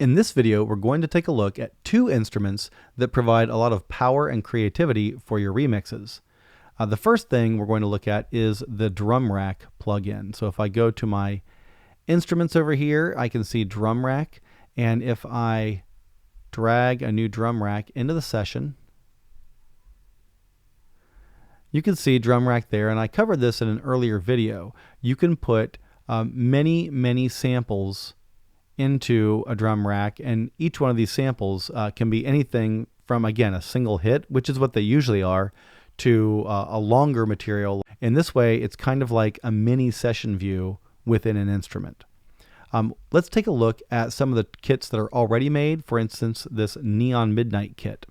In this video, we're going to take a look at two instruments that provide a lot of power and creativity for your remixes. The first thing we're going to look at is the drum rack plugin. So if I go to my instruments over here, I can see drum rack. And if I drag a new drum rack into the session, you can see drum rack there. And I covered this in an earlier video. You can put many samples into a drum rack, and each one of these samples can be anything from, again, a single hit, which is what they usually are, to a longer material. In this way, it's kind of like a mini session view within an instrument. Let's take a look at some of the kits that are already made. For instance, this Neon Midnight kit.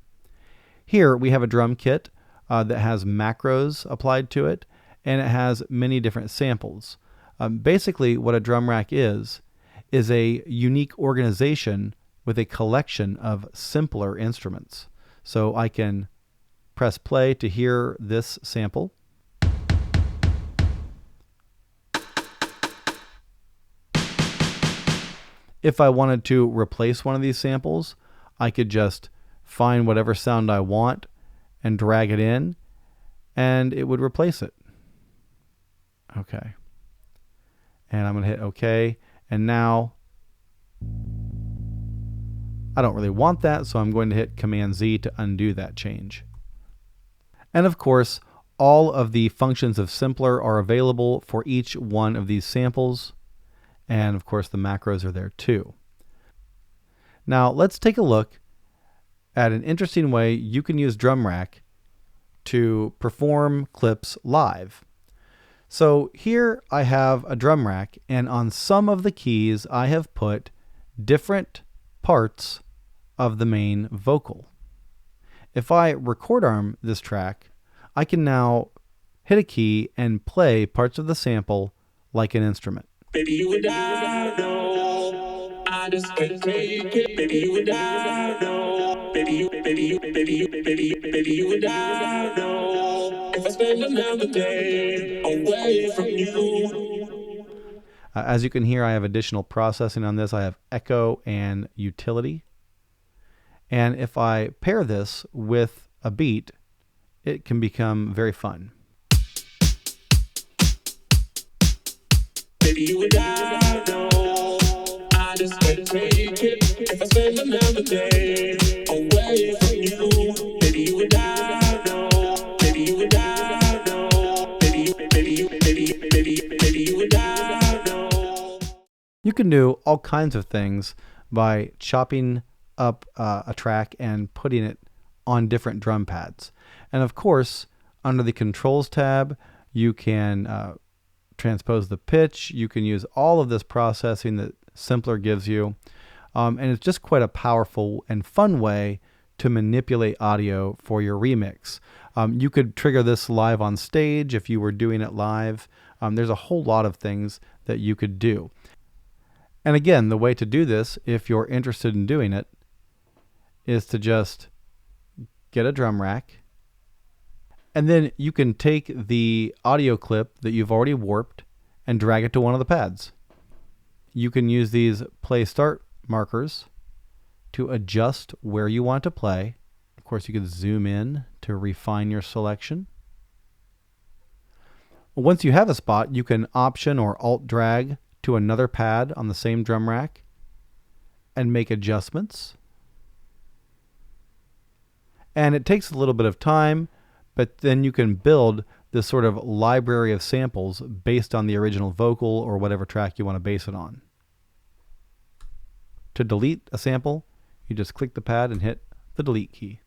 Here we have a drum kit that has macros applied to it, and it has many different samples. Basically, what a drum rack is a unique organization with a collection of simpler instruments. So I can press play to hear this sample. If I wanted to replace one of these samples, I could just find whatever sound I want and drag it in, and it would replace it. Okay. And I'm going to hit OK. And now I don't really want that, so I'm going to hit Command Z to undo that change. And of course, all of the functions of Simpler are available for each one of these samples. And of course, the macros are there too. Now let's take a look at an interesting way you can use drum rack to perform clips live. So here I have a drum rack, and on some of the keys I have put different parts of the main vocal. If I record arm this track, I can now hit a key and play parts of the sample like an instrument. Baby, you and I know, I just can't take it. Baby, you and I know, baby, you and I know. If I spend another day away from you. As you can hear, I have additional processing on this. I have echo and utility. And if I pair this with a beat, it can become very fun. Baby, you and I know, I just can't take it. If I spend another day away from you. Baby, you and I know, baby, you and I know, baby, you and I know. You can do all kinds of things by chopping up a track and putting it on different drum pads. And of course, under the Controls tab, you can transpose the pitch. You can use all of this processing that Simpler gives you. And it's just quite a powerful and fun way to manipulate audio for your remix. You could trigger this live on stage if you were doing it live. There's a whole lot of things that you could do. And again, the way to do this, if you're interested in doing it, is to just get a drum rack, and then you can take the audio clip that you've already warped and drag it to one of the pads. You can use these play start markers to adjust where you want to play. Of course, you can zoom in to refine your selection. Once you have a spot, you can option or alt drag to another pad on the same drum rack and make adjustments. And it takes a little bit of time, but then you can build this sort of library of samples based on the original vocal or whatever track you want to base it on. To delete a sample, you just click the pad and hit the delete key.